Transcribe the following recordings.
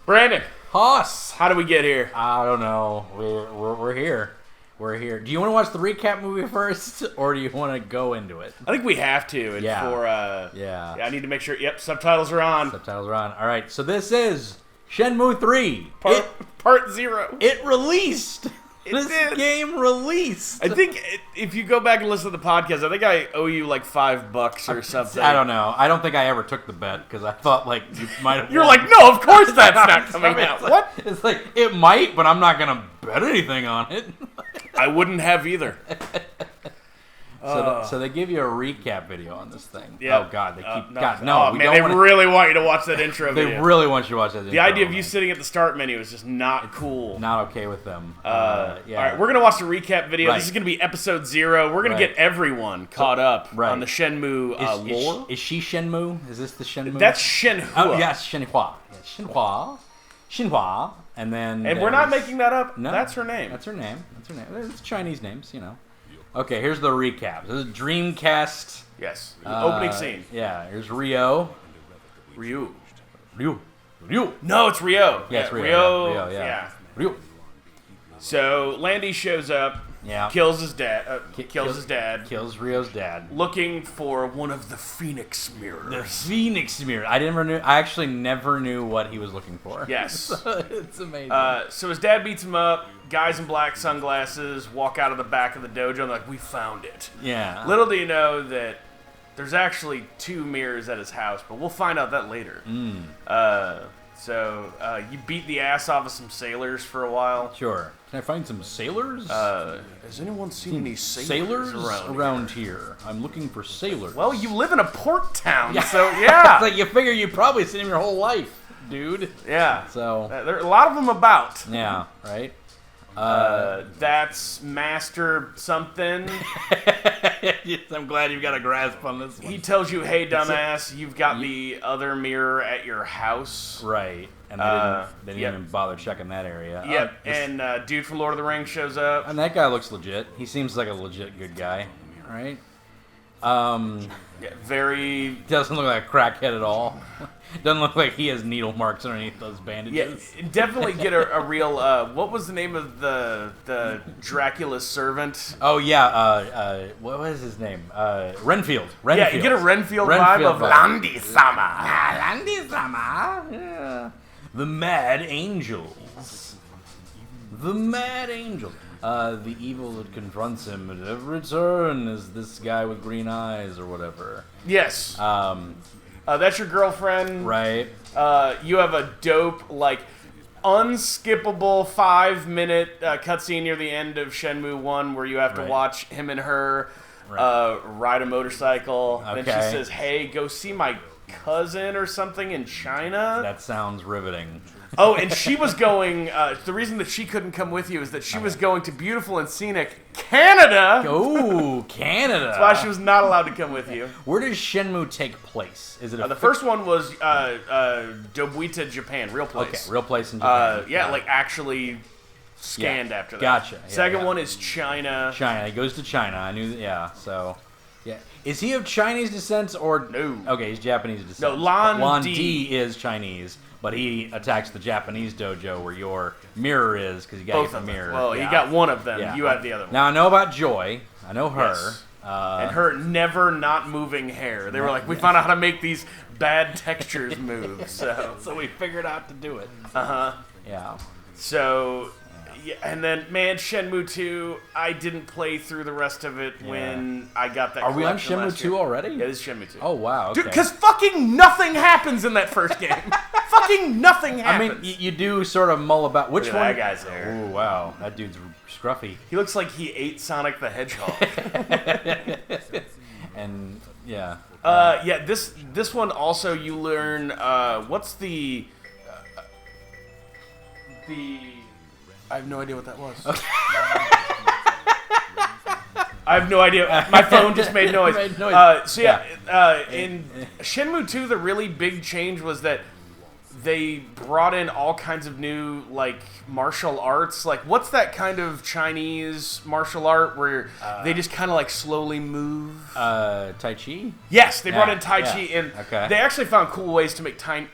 Brandon, Hoss. how do we get here? I don't know. We're here. We're here. Do you want to watch the recap movie first, or do you want to go into it? I think we have to. And Yeah. I need to make sure. Yep, subtitles are on. Subtitles are on. All right. So this is Shenmue 3. Part 0. It released. This did. game released. I think if you go back and listen to the podcast, I think I owe you like $5 or something. I don't know. I don't think I ever took the bet because I thought like you might have. You're like, no, of course that's not coming out. What? It's like it might, but I'm not gonna bet anything on it. I wouldn't have either. So they give you a recap video on this thing. Yep. Oh God, they keep no. God no. Oh, We man, don't they wanna, really want you to watch that intro They video. really want you to watch that. The idea of you sitting at the start menu is just not cool. Not okay with them. Yeah. All right, we're going to watch the recap video. Right. This is going to be episode 0. We're going to get everyone caught up on the Shenmue lore. Is she Shenmue? Is this the Shenmue? That's Shenhua. Oh, yes, Shenhua. Shenhua. And then... And we're not making that up. No, that's her name. That's her name. It's Chinese names, you know. Okay, here's the recap. This is Dreamcast. Yes. Opening scene. Yeah, here's Ryo. Ryu. No, it's Ryo. Yeah, it's Ryo. Ryo. Yeah. Ryo. So Landy shows up. Yeah. Kills his dad. Kills Ryo's dad. Looking for one of the Phoenix mirrors. The Phoenix mirror. I actually never knew what he was looking for. Yes. It's amazing. So his dad beats him up. Guys in black sunglasses walk out of the back of the dojo and like, we found it. Yeah. Little do you know that there's actually 2 mirrors at his house, but we'll find out that later. So you beat the ass off of some sailors for a while. Sure. Can I find some sailors? Has anyone seen any sailors around here? I'm looking for sailors. Well, you live in a port town, so yeah. It's like you figure you've probably seen them your whole life, dude. Yeah. So there are a lot of them about. Yeah. Right. That's Master something. I'm glad you've got a grasp on this one. He tells you, hey, dumbass, you've got the other mirror at your house. Right. And they didn't even bother checking that area. Yep. And dude from Lord of the Rings shows up. And that guy looks legit. He seems like a legit good guy. Right? Very... Doesn't look like a crackhead at all. Doesn't look like he has needle marks underneath those bandages. Yeah, definitely get a real. What was the name of the Dracula's servant? Oh yeah, what was his name? Renfield. Yeah, you get a Renfield vibe of Landy-sama. Landy-sama. Yeah. The Mad Angels. The Mad Angels. The evil that confronts him at every turn is this guy with green eyes or whatever. Yes. That's your girlfriend. Right. You have a dope, like, unskippable 5-minute cutscene near the end of Shenmue 1 where you have to watch him and her ride a motorcycle. Okay. Then she says, hey, go see my cousin or something in China. That sounds riveting. Oh, and she was going, the reason that she couldn't come with you is that she was going to beautiful and scenic Canada. Oh, Canada. That's why she was not allowed to come with you. Where does Shenmue take place? Is it the first one was Dobuita, Japan, real place. Okay, real place in Japan. Yeah, like actually scanned after that. Gotcha. Second one is China. China. He goes to China. I knew that. Yeah, so... Yeah. Is he of Chinese descent or... No. Okay, he's Japanese descent. No, Lan Di is Chinese, but he attacks the Japanese dojo where your mirror is because you got both the of them. mirror. Well, you got one of them. Yeah. You have the other one. Now, I know about Joy. I know her. Yes. And her never not moving hair. They were like, we found out how to make these bad textures move. So we figured out to do it. Uh-huh. Yeah. So... Yeah, and then, man, Shenmue 2, I didn't play through the rest of it when I got that. Are we on Shenmue 2 already? Yeah, this is Shenmue 2. Oh, wow, okay. Dude, because fucking nothing happens in that first game. Fucking nothing happens. I mean, you do sort of mull about... Which Look one? at that guy's there. Oh, wow. That dude's scruffy. He looks like he ate Sonic the Hedgehog. And, yeah. Yeah, this one also you learn... what's the... I have no idea what that was. Okay. I have no idea. My phone just made noise. In Shenmue 2, the really big change was that they brought in all kinds of new, like, martial arts. Like, what's that kind of Chinese martial art where they just kind of, like, slowly move? Tai Chi? Yes, they brought in Tai Chi, and Okay. they actually found cool ways to make Tai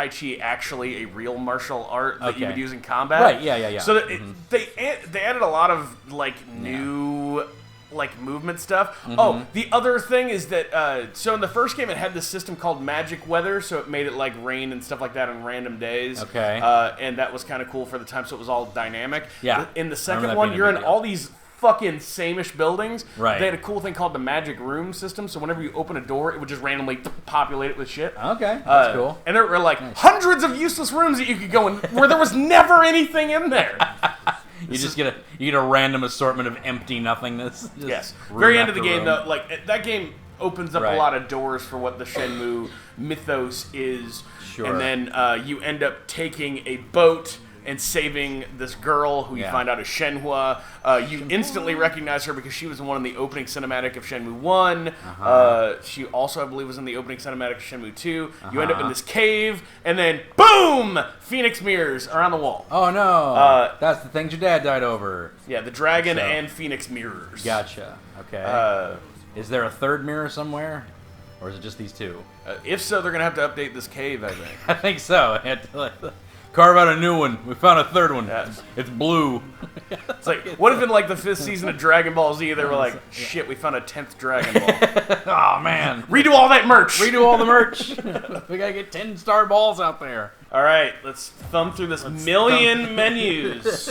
Chi actually a real martial art that you would use in combat. Right, yeah. So that they added a lot of, like, new... like movement stuff. Oh, the other thing is that so in the first game it had this system called magic weather, so it made it like rain and stuff like that on random days. Okay. And that was kind of cool for the time, so it was all dynamic. Yeah. In the second one, you're in all these fucking same-ish buildings. Right. They had a cool thing called the magic room system, so whenever you open a door, it would just randomly populate it with shit. Okay, that's cool. And there were like hundreds of useless rooms that you could go in where there was never anything in there. You get a random assortment of empty nothingness. Yes. Very end of the game, though, like that game opens up a lot of doors for what the Shenmue mythos is. Sure. And then you end up taking a boat and saving this girl who you find out is Shenhua. You instantly recognize her because she was the one in the opening cinematic of Shenmue 1. She also, I believe, was in the opening cinematic of Shenmue 2. You end up in this cave, and then, boom! Phoenix mirrors are on the wall. Oh, no. That's the things your dad died over. Yeah, the dragon and Phoenix mirrors. Gotcha. Okay. Is there a third mirror somewhere? Or is it just these two? If so, they're going to have to update this cave, I think. I think so. I had to, carve out a new one. We found a third one. Yes. It's blue. It's like, what if in like the 5th season of Dragon Ball Z, they were like, shit, we found a 10th Dragon Ball. Oh, man. Redo all that merch. Redo all the merch. We gotta get 10-star balls out there. All right, let's thumb through this million menus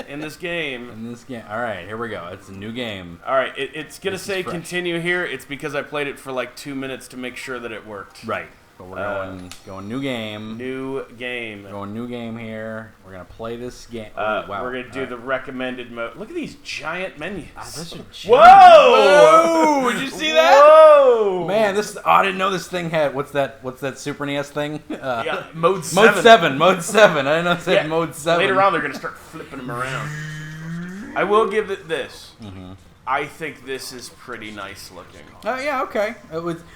in this game. All right, here we go. It's a new game. All right, it's going to say continue here. It's because I played it for like 2 minutes to make sure that it worked. Right. But we're going new game. New game. Going new game here. We're going to play this game. Wow. We're going to do the recommended mode. Look at these giant menus. Those are giant. Whoa! Did you see that? Whoa! Man, I didn't know this thing had, what's that Super NES thing? Yeah, Mode 7. Mode 7. I didn't know it said Mode 7. Later on, they're going to start flipping them around. I will give it this. I think this is pretty nice looking. Yeah, okay.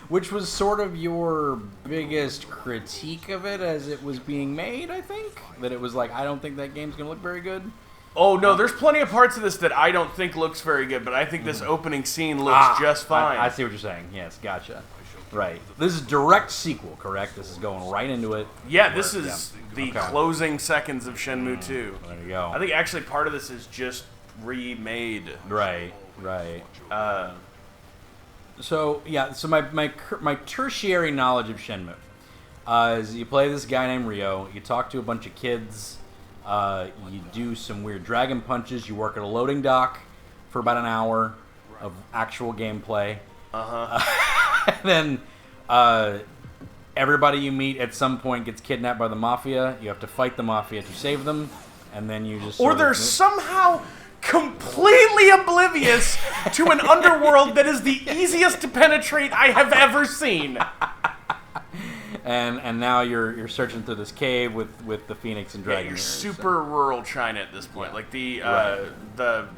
Which was sort of your biggest critique of it as it was being made, I think? That it was like, I don't think that game's going to look very good? Oh, no, there's plenty of parts of this that I don't think looks very good, but I think this opening scene looks just fine. I see what you're saying. Yes, gotcha. Right. This is direct sequel, correct? This is going right into it. Yeah, this is the closing seconds of Shenmue 2. There you go. I think actually part of this is just remade. Right. So my tertiary knowledge of Shenmue is you play this guy named Ryo, you talk to a bunch of kids, you do some weird dragon punches, you work at a loading dock for about an hour of actual gameplay. And then everybody you meet at some point gets kidnapped by the Mafia. You have to fight the Mafia to save them, and then you just... Or they're somehow completely oblivious to an underworld that is the easiest to penetrate I have ever seen. And now you're searching through this cave with the Phoenix and Dragon. Yeah, you're super rural China at this point. Like the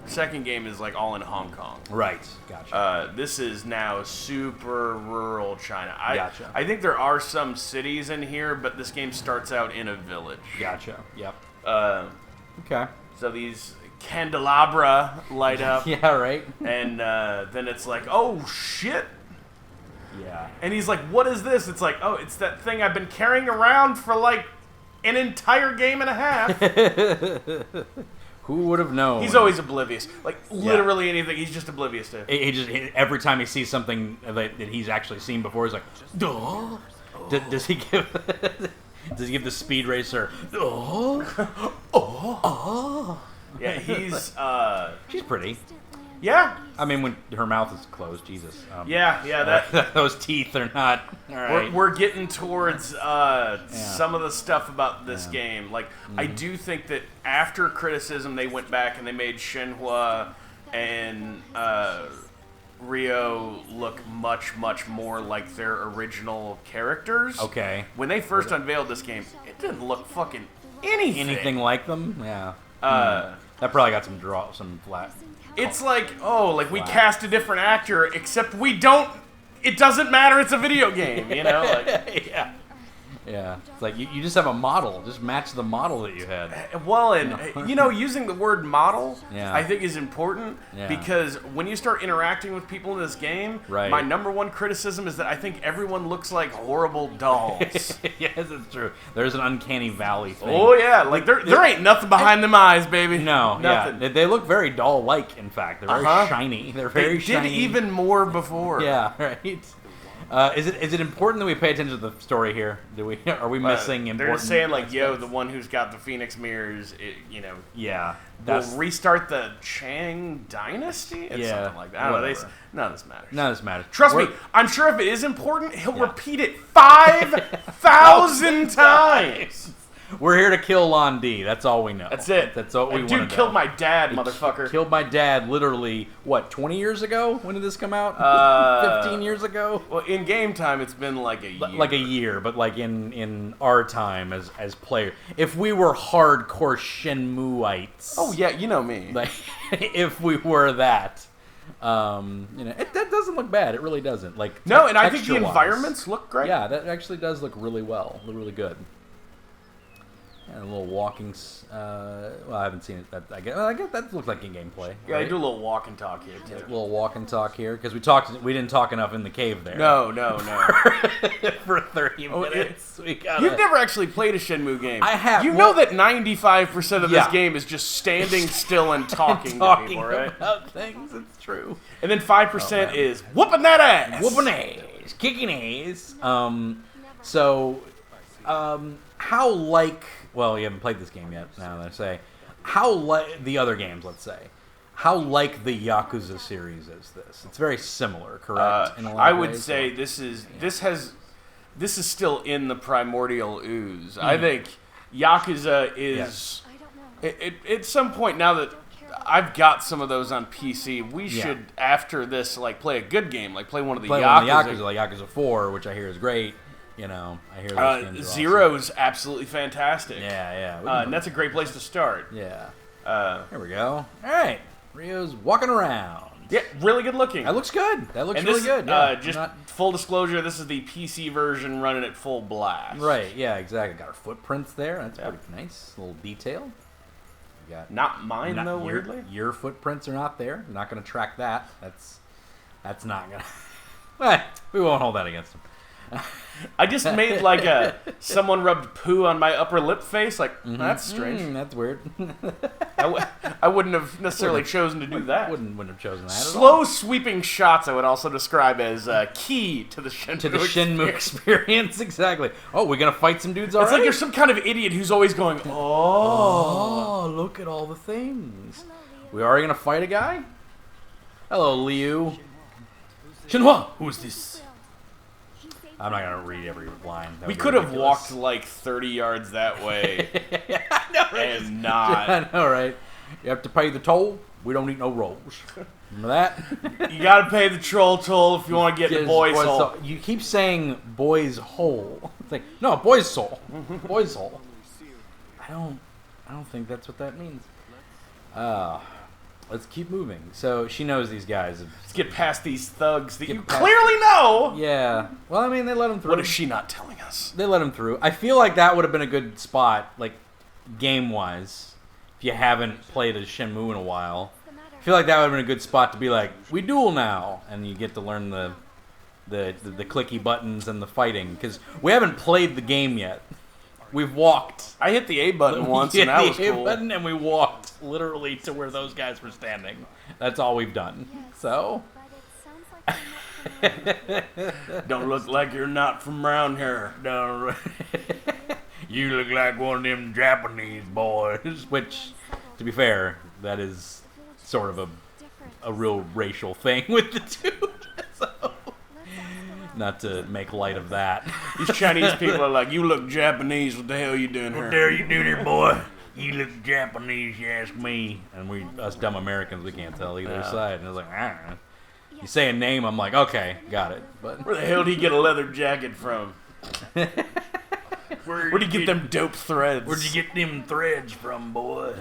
second game is like all in Hong Kong. Right. Gotcha. This is now super rural China. Gotcha. I think there are some cities in here, but this game starts out in a village. Gotcha. Yep. Okay. So these candelabra light up. Yeah, right. And then it's like, oh shit. Yeah. And he's like, what is this? It's like, oh, it's that thing I've been carrying around for like an entire game and a half. Who would have known? He's always oblivious. Like, literally anything, he's just oblivious to. Every time he sees something that he's actually seen before, he's like, duh. Does he give the speed racer, Yeah, he's, She's pretty. yeah. I mean, when her mouth is closed, Jesus. That those teeth are not. All right. We're getting towards some of the stuff about this game. Like, I do think that after criticism, they went back and they made Shenhua and Ryo look much, much more like their original characters. Okay. When they first unveiled this game, it didn't look fucking anything like them. Yeah. That probably got some flat. It's like, we cast a different actor, except we don't. It doesn't matter. It's a video game, you know. Like, Yeah. Yeah, it's like you just have a model. Just match the model that you had. Well, and using the word model, Yeah. I think is important because when you start interacting with people in this game, my number one criticism is that I think everyone looks like horrible dolls. Yes, it's true. There's an uncanny valley thing. Oh yeah, like there ain't nothing behind them eyes, baby. No, nothing. Yeah, they look very doll-like. In fact, they're very shiny. They're very shiny. They did even more before. Yeah, right. Is it important that we pay attention to the story here? Are we missing important? They're just saying like, the one who's got the Phoenix mirrors, Yeah. Will restart the Chang Dynasty? It's something like that. None of this matters. None of this matters. Trust me, I'm sure if it is important, he'll repeat it 5,000 times. We're here to kill Lon D. That's all we know. That's it. That's all we want to know. Dude killed my dad, motherfucker. Killed my dad literally, 20 years ago? When did this come out? 15 years ago? Well, in game time, it's been like a year. Like a year, but like in our time as players. If we were hardcore Shenmueites. Oh, yeah, you know me. Like, if we were that. That doesn't look bad. It really doesn't. Like no, and I think the environments look great. Yeah, that actually does look really well. Look really good. And a little walking. I haven't seen it. I guess that looks like in gameplay. Yeah, right? They do a little walk and talk here too. A little walk and talk here because we didn't talk enough in the cave there. No. For 30 minutes, You've never actually played a Shenmue game. I have. You know that 95% of this game is just standing still and talking to people, right? About things. It's true. And then 5% is whooping that ass. Whooping ass, kicking ass. How like. Well, you haven't played this game yet, now that I say. How like the other games, let's say. How like the Yakuza series is this? It's very similar, correct? In a lot I of would ways, say this is still in the primordial ooze. I think Yakuza is... At some point, now that I've got some of those on PC, we should, after this, play a good game. Play one of the Yakuza. Like Yakuza 4, which I hear is great. I hear those games are Zero's absolutely fantastic. Yeah. And that's a great place to start. Yeah. Here we go. All right. Ryo's walking around. Yeah, really good looking. That looks good. That looks really good. Yeah. Full disclosure, this is the PC version running at full blast. Right, yeah, exactly. Got our footprints there. That's pretty nice. A little detail. You got not mine, though, weirdly. Your footprints are not there. You're not going to track that. That's not going to... Well, we won't hold that against them. I just made someone rubbed poo on my upper lip face. That's strange. That's weird. I wouldn't have necessarily chosen to do that. Wouldn't have chosen that. Slow sweeping shots I would also describe as key to the Shenmue experience. Exactly. Oh, we're gonna fight some dudes already? It's like you're some kind of idiot who's always going, oh, look at all the things. We already gonna fight a guy? Hello, Liu. Shenhua, who is this? I'm not going to read every line. We could have walked 30 yards that way and not. I know, right? You have to pay the toll. We don't eat no rolls. Remember that? You got to pay the troll toll if you want to get the boys' hole. You keep saying boys' hole. It's like, no, boys' soul. Boys' hole. I don't think that's what that means. Let's keep moving. So she knows these guys. Let's get past these thugs that you clearly know. Yeah. Well, I mean, they let him through. What is she not telling us? They let him through. I feel like that would have been a good spot, game-wise, if you haven't played a Shenmue in a while. I feel like that would have been a good spot to be like, we duel now, and you get to learn the clicky buttons and the fighting, because we haven't played the game yet. We've walked. I hit the A button once, and that was cool. We hit the A button, and we walked literally to where those guys were standing. That's all we've done. So. Don't look like you're not from around here. Don't. You look like one of them Japanese boys. Which, to be fair, that is sort of a real racial thing with the two. So. Not to make light of that. These Chinese people are like, you look Japanese, what the hell are you doing here? What the hell are you doing here, boy? You look Japanese, you ask me. And us dumb Americans, we can't tell either side. And I was like, You say a name, I'm like, okay, got it. But where the hell did he get a leather jacket from? Where'd he get them dope threads? Where'd you get them threads from, boy?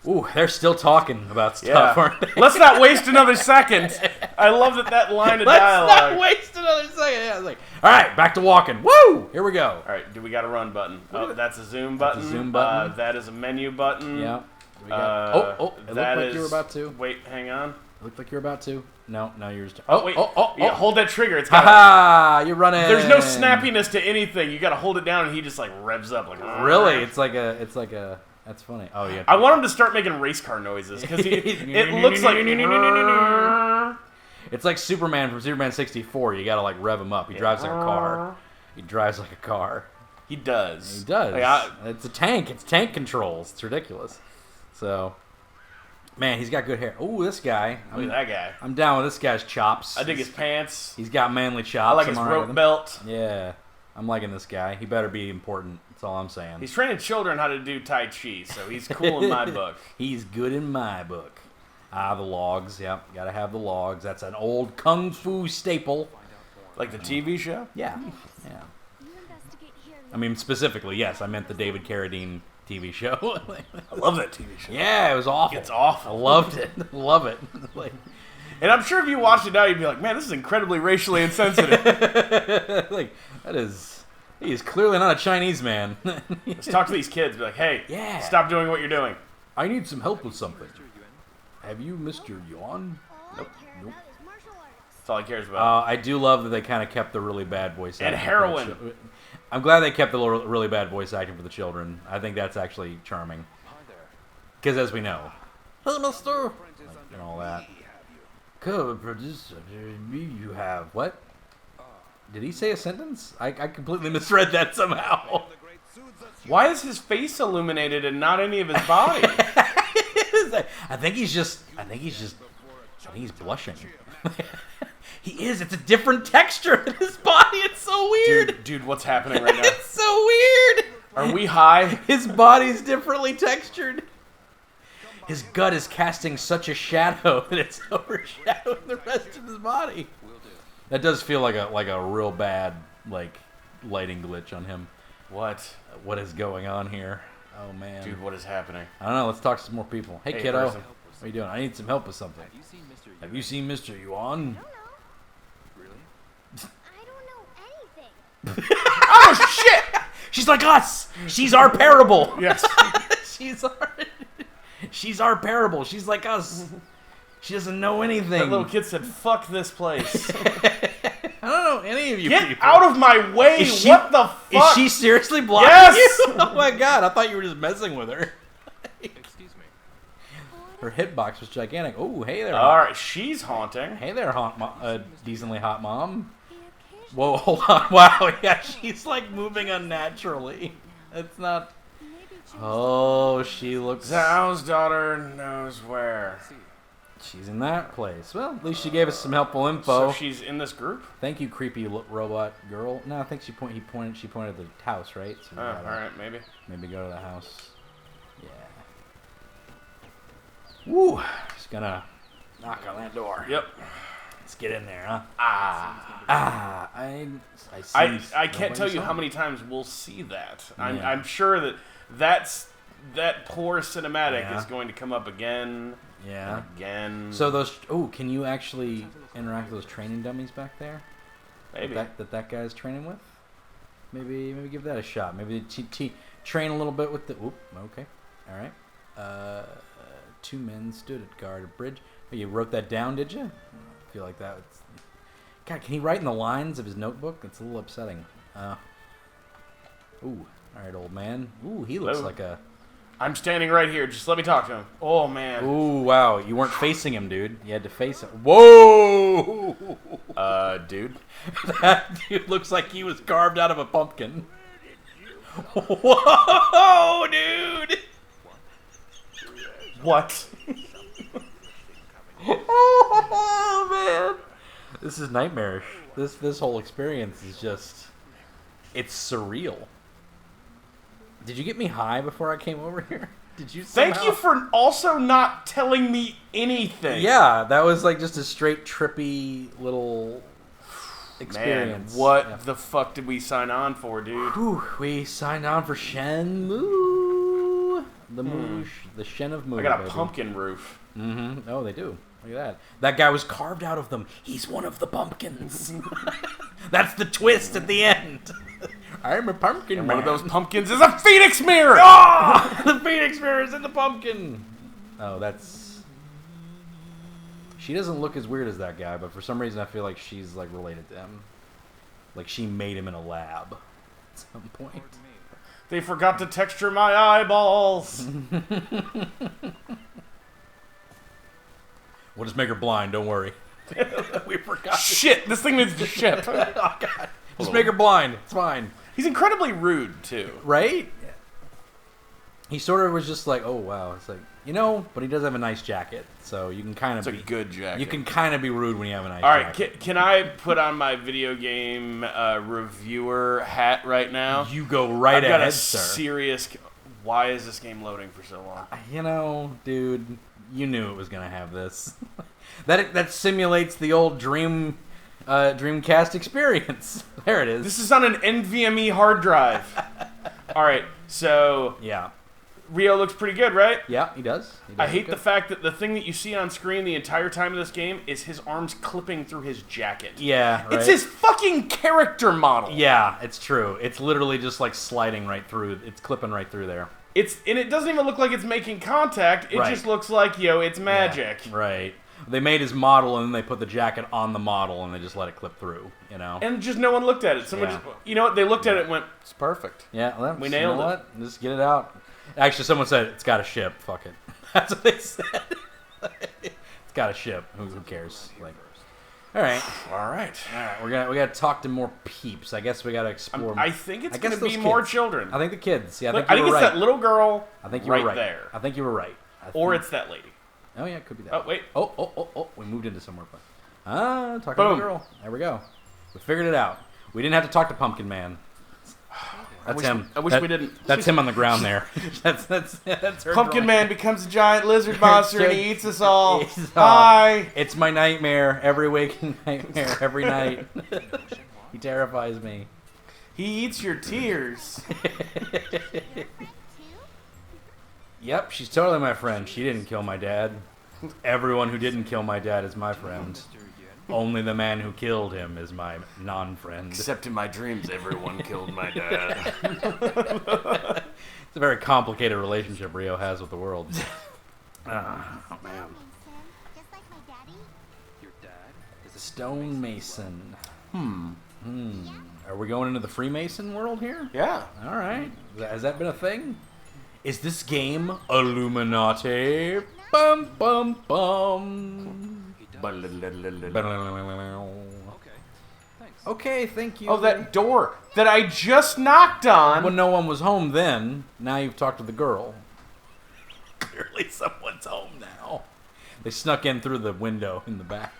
Ooh, they're still talking about stuff, aren't they? Let's not waste another second. I love that line of dialogue. Let's not waste another second. Yeah, I was like, all right, back to walking. Woo! Here we go. All right, do we got a run button? Oh, that's a zoom button. That's a zoom button. That is a menu button. Yeah. We got, it looked like you were about to. Wait, hang on. It looked like you were about to. No, yours. Wait. Yeah, hold that trigger. It's got. Ha! You're running. There's no snappiness to anything. You got to hold it down, and he just like revs up like. Really? It's like a. That's funny. Oh yeah. I want him to start making race car noises because it looks like. It's like Superman from Superman 64. You gotta like rev him up. He drives like a car. He drives like a car. He does. He does. Like, it's a tank. It's tank controls. It's ridiculous. So, man, he's got good hair. Ooh, this guy. Look at that guy. I'm down with this guy's chops. I dig his pants. He's got manly chops. I like his rope belt. Yeah, I'm liking this guy. He better be important. That's all I'm saying. He's training children how to do Tai Chi, so he's cool in my book. He's good in my book. The logs. Yep, gotta have the logs. That's an old kung fu staple. Like the TV show? Yeah. I mean, specifically, yes. I meant the David Carradine TV show. I love that TV show. Yeah, it was awful. It's awful. I loved it. Love it. And I'm sure if you watched it now, you'd be like, man, this is incredibly racially insensitive. Like, he is clearly not a Chinese man. Let's talk to these kids. Be like, hey, stop doing what you're doing. I need some help with something. Have you missed your yawn? Nope. That's all he cares about. I do love that they kind of kept the really bad voice acting. And heroin. I'm glad they kept the really bad voice acting for the children. I think that's actually charming. Because as we know, hey, mister, like, and all that. Good producer, you have what? Did he say a sentence? I completely misread that somehow. Why is his face illuminated and not any of his body? I think he's blushing. He is. It's a different texture in his body. It's so weird. Dude, what's happening right now? It's so weird. Are we high? His body's differently textured. His gut is casting such a shadow that it's overshadowing the rest of his body. That does feel like a real bad lighting glitch on him. What is going on here? Oh man, dude, what is happening? I don't know. Let's talk to some more people. Hey kiddo, person. what are you doing? I need some help with something. Have you seen Mr. Yuan? I don't know anything. Oh shit! She's like us. She's our parable. Yes. She's our parable. She's like us. She doesn't know anything. That little kid said, "Fuck this place." I don't know any of you Get people. out of my way! What the fuck? Is she seriously blocking Yes! you? Oh my god! I thought you were just messing with her. Excuse me. Her hitbox was gigantic. Oh, hey there. All right, she's haunting. Hey there, decently hot mom. Whoa, hold on. Wow, yeah, she's like moving unnaturally. It's not. Oh, she looks. Zhao's daughter knows where. She's in that place. Well, at least she gave us some helpful info. So she's in this group? Thank you, creepy robot girl. No, I think she pointed at the house, right? So all right, maybe. Maybe go to the house. Yeah. Woo! Just gonna knock on that door. Yep. Let's get in there, huh? I can't tell you how many times we'll see that. I'm sure that poor cinematic is going to come up again. Yeah. Again. So those. Oh, can you actually interact with those training dummies back there? Maybe that guy's training with. Maybe give that a shot. Maybe train a little bit with the. Oop. Okay. All right. 2 men stood at guard a bridge. Oh, you wrote that down, did you? I feel like that. God, can he write in the lines of his notebook? It's a little upsetting. Ooh. All right, old man. Ooh, he looks like a. I'm standing right here. Just let me talk to him. Oh, man. Ooh, wow. You weren't facing him, dude. You had to face him. Whoa! Dude. That dude looks like he was carved out of a pumpkin. Whoa, dude! What? Oh, man. This is nightmarish. This whole experience is just... It's surreal. Did you get me high before I came over here? Did you somehow... Thank you for also not telling me anything. Yeah, that was like just a straight trippy little experience. Man, what the fuck did we sign on for, dude? Whew, we signed on for Shenmue. The Moosh, the Shen of Moo. I got a baby. pumpkin roof. Mm-hmm. Oh, they do. Look at that. That guy was carved out of them. He's one of the pumpkins. That's the twist at the end. I'm a pumpkin. And one of those pumpkins is a phoenix mirror. Oh! The phoenix mirror is in the pumpkin. Oh, that's. She doesn't look as weird as that guy, but for some reason I feel like she's like related to him. Like she made him in a lab at some point. They forgot to texture my eyeballs. We'll just make her blind. Don't worry. We forgot. Shit, this thing needs to ship. Oh God! Just make her blind. It's fine. He's incredibly rude too. Right? He sort of was just like, oh wow. It's like, but he does have a nice jacket, so you can kind of. It's a good jacket. You can kind of be rude when you have a nice. All right, jacket. can I put on my video game reviewer hat right now? You go right I've got ahead, a sir. serious. Why is this game loading for so long? Dude, you knew it was gonna have this. that simulates the old Dreamcast experience. There it is. This is on an NVMe hard drive. All right, so Yeah. Rio looks pretty good, right? Yeah, he does. I hate the fact that the thing that you see on screen the entire time of this game is his arms clipping through his jacket. Yeah, right? It's his fucking character model. Yeah, it's true. It's literally just like sliding right through. It's clipping right through there. And it doesn't even look like it's making contact. It Right. just looks like, it's magic. Yeah, right. They made his model and then they put the jacket on the model and they just let it clip through, And just no one looked at it. Someone Yeah. just, you know what? They looked at it and went, it's perfect. Yeah, well, We nailed you know it. What? Just get it out. Actually, someone said it's got to ship. Fuck it. That's what they said. It's got to ship. Who cares? Like, all right. All right. We got to talk to more peeps. I guess we got to explore. I think it's I guess going to be those more kids. children. I think the kids. Yeah, I think you were it's right. that little girl I think you were right there. I think you were right. Or it's that lady. Oh yeah, it could be that. Oh, wait. Oh! We moved into somewhere fun. Talking to Boom. the girl. There we go. We figured it out. We didn't have to talk to Pumpkin Man. That's him. I wish we didn't. That's him on the ground there. that's her Pumpkin drawing. Man becomes a giant lizard monster and he eats us all. Eats us all. Hi. It's my nightmare. Every waking nightmare. Every night. He terrifies me. He eats your tears. Yep, she's totally my friend. She didn't kill my dad. Everyone who didn't kill my dad is my friend. Only the man who killed him is my non-friend. Except in my dreams, everyone killed my dad. It's a very complicated relationship Rio has with the world. Oh, man. Just like my daddy. Your dad is a Stonemason. Are we going into the Freemason world here? Yeah. All right. Has that been a thing? Is this game Illuminati? Bum bum bum. Okay, thanks. Okay, thank you. Oh, that door that I just knocked on. When no one was home then, now you've talked to the girl. Clearly someone's home now. They snuck in through the window in the back.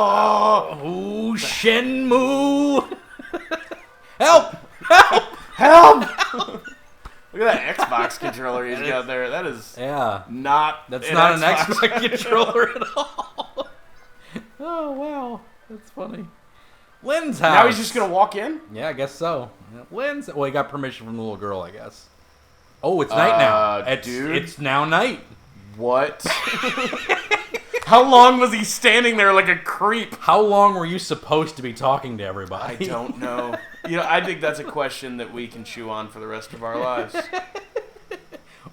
Oh, Shenmue! Help! Help! Help! Look at that Xbox controller he's got there. That is Yeah. not. That's not an Xbox controller at all. Oh, wow. That's funny. Lynn's house. Now he's just gonna walk in. Yeah, I guess so. Yeah. Lynn's. Well, he got permission from the little girl, I guess. Oh, it's night now. Dude. It's now night. What? How long was he standing there like a creep? How long were you supposed to be talking to everybody? I don't know. I think that's a question that we can chew on for the rest of our lives.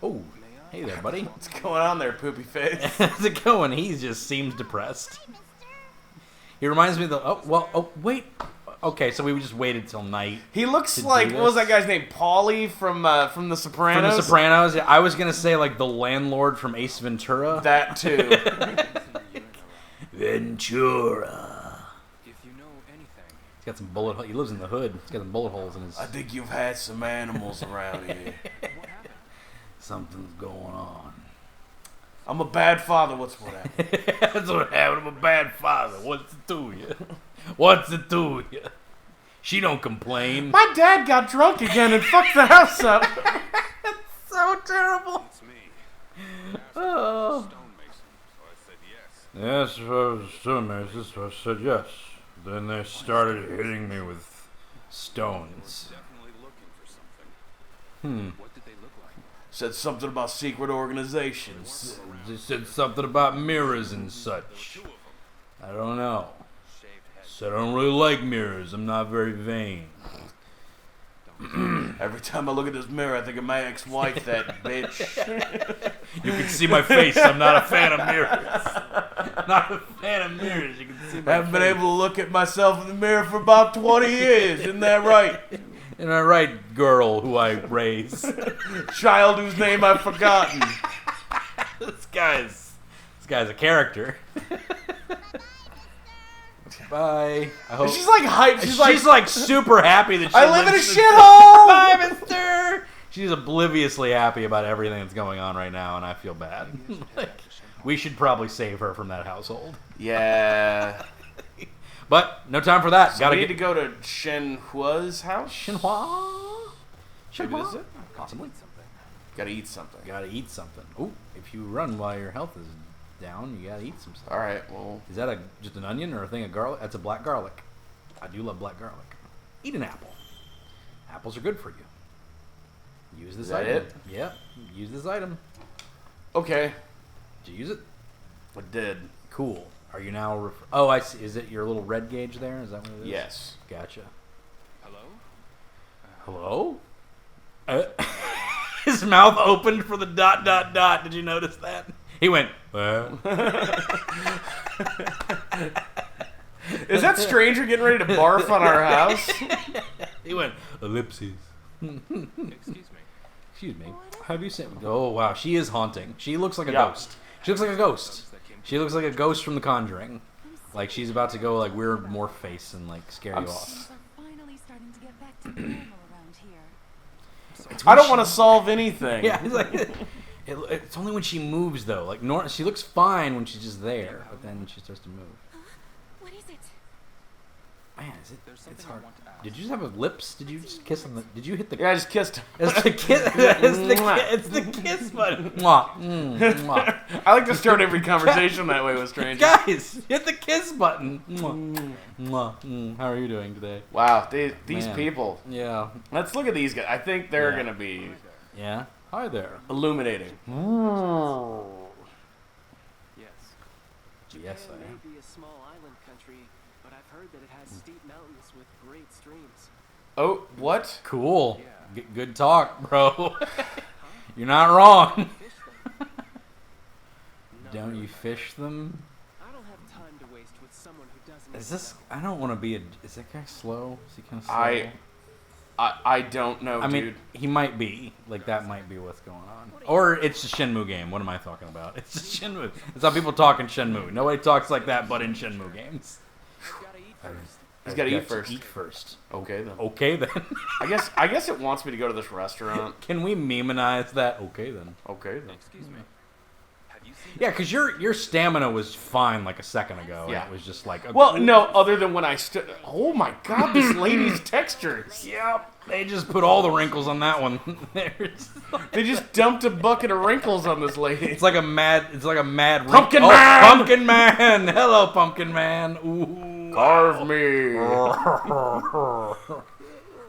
Oh, hey there, buddy. What's going on there, poopy face? How's it going? He just seems depressed. He reminds me of the... Oh, wait. Okay, so we just waited till night. He looks To like, do what was this? that guy's name? Paulie from The Sopranos? From The Sopranos? Yeah, I was going to say, like, the landlord from Ace Ventura. That too. Ventura. If you know anything, He's got some bullet holes. He lives in the hood. He's got some bullet holes in his... I think you've had some animals around here. what happened? Something's going on. I'm a bad father. What's what happened? That's what happened. I'm a bad father. What's it to you? What's it to you? She don't complain. My dad got drunk again and fucked the house up. So terrible. It's me. Oh. Stonemason, so I said yes. Yes, I was stonemason, so I said yes. Then they started hitting me with stones. Definitely looking for something. What did they look like? Said something about secret organizations. Just said something about mirrors and such. I don't know. Shaved heads. So I don't really like mirrors. I'm not very vain. Every time I look at this mirror, I think of my ex-wife, that bitch. You can see my face. I'm not a fan of mirrors. Not a fan of mirrors. You can see my I haven't been able to look at myself in the mirror for about 20 years. Isn't that right? Am I right, girl who I raise? Child whose name I've forgotten. This guy's a character. Bye. I hope She's like hyped. she's like super happy that she I live in a lives shithole! Bye, mister. She's obliviously happy about everything that's going on right now, and I feel bad. Like, we should probably save her from that household. Yeah. But no time for that. So Gotta we need get to go to Shenhua's house? Shenhua. Maybe this is it? Possibly. Gotta eat something. Gotta eat something. Ooh, if you run while your health is down, you gotta eat some stuff. Alright, well. Is that just an onion or a thing of garlic? That's a black garlic. I do love black garlic. Eat an apple. Apples are good for you. Use this Is that item. it? Yep. Use this item. Okay. Did you use it? I did. Cool. Are you now? Oh, I see. Is it your little red gauge there? Is that what it is? Yes. Gotcha. Hello? Hello? His mouth opened for the ... Did you notice that? He went, well. Is that stranger getting ready to barf on our house? He went, ellipses. Excuse me. Excuse me. Have you seen? Oh, wow. She is haunting. She looks like a Yeah. ghost. She looks like a ghost. She looks like a ghost from The Conjuring. Like she's about to go like weird morph face and like scare you off. Things are finally starting to get back to normal around here. I don't want to solve anything. Yeah, it's like it's only when she moves though. Like she looks fine when she's just there, but then she starts to move. What is it? Man, is it? There's something It's I hard. want to ask. Did you just have a lips? Did you just kiss on the? Did you hit the? Yeah, I just kissed him. It's the kiss. It's the kiss button. Mwah, mwah. I like to start every conversation that way with strangers. Guys, hit the kiss button. Mwah, mwah. How are you doing today? Wow, these Man. people. Yeah. Let's look at these guys. I think they're Yeah. going to be Yeah. Hi there. illuminating. Yes. Yes, I Japan am. may be a small island country, but I've heard that it has steep mountains with great streams. Oh, what? Cool. Good talk, bro. You're not wrong. Fish them. Don't you fish them? I don't have time to waste with someone who doesn't. Is this? I don't want to be a. Is that guy slow? Is he kind of slow? I don't know, I mean, dude. he might be. Like, that might be what's going on. Or it's a Shenmue game. What am I talking about? It's just Shenmue. That's how people talk in Shenmue. Nobody talks like that but in Shenmue games. I've got to eat first. He's got to Got eat first. Eat first. Okay, then. Okay, then. I guess it wants me to go to this restaurant. Can we memonize that? Okay, then. Okay, then. Excuse me. Have you seen Yeah, because your stamina was fine like a second ago. Yeah. And it was just like... Well, no, other than when I stood. Oh my god, this lady's textures. Yep. They just put all the wrinkles on that one. There's- They just dumped a bucket of wrinkles on this lady. It's like a mad Pumpkin oh, Man! Pumpkin Man. Hello, Pumpkin Man. Ooh. Carve me.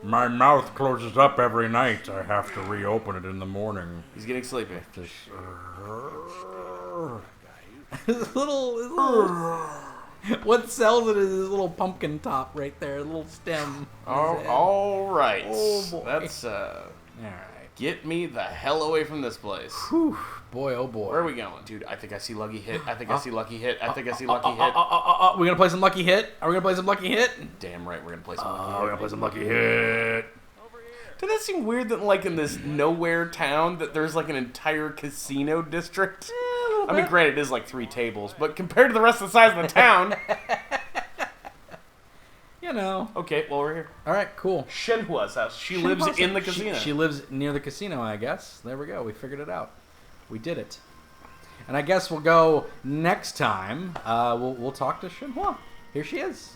My mouth closes up every night. I have to reopen it in the morning. He's getting sleepy. His little what sells it is his little pumpkin top right there, a little stem. All right. Oh, boy. That's All right. get me the hell away from this place. Whew. Boy, oh boy. Where are we going, dude? I think I see Lucky Hit. I think I see Lucky Hit. I think I see Lucky Hit. We gonna play some Lucky Hit? Are we gonna play some Lucky Hit? Damn right, we're gonna play some Lucky We're Hit. gonna play some Lucky Hit. Does that seem weird that, like, in this nowhere town, that there's like an entire casino district? I mean, granted, it is like 3 tables, but compared to the rest of the size of the town, You know. okay, well, we're here. All right, cool. Shenhua's house. She lives in the casino. She lives near the casino, I guess. There we go. We figured it out. We did it. And I guess we'll go next time. We'll talk to Shenhua. Here she is.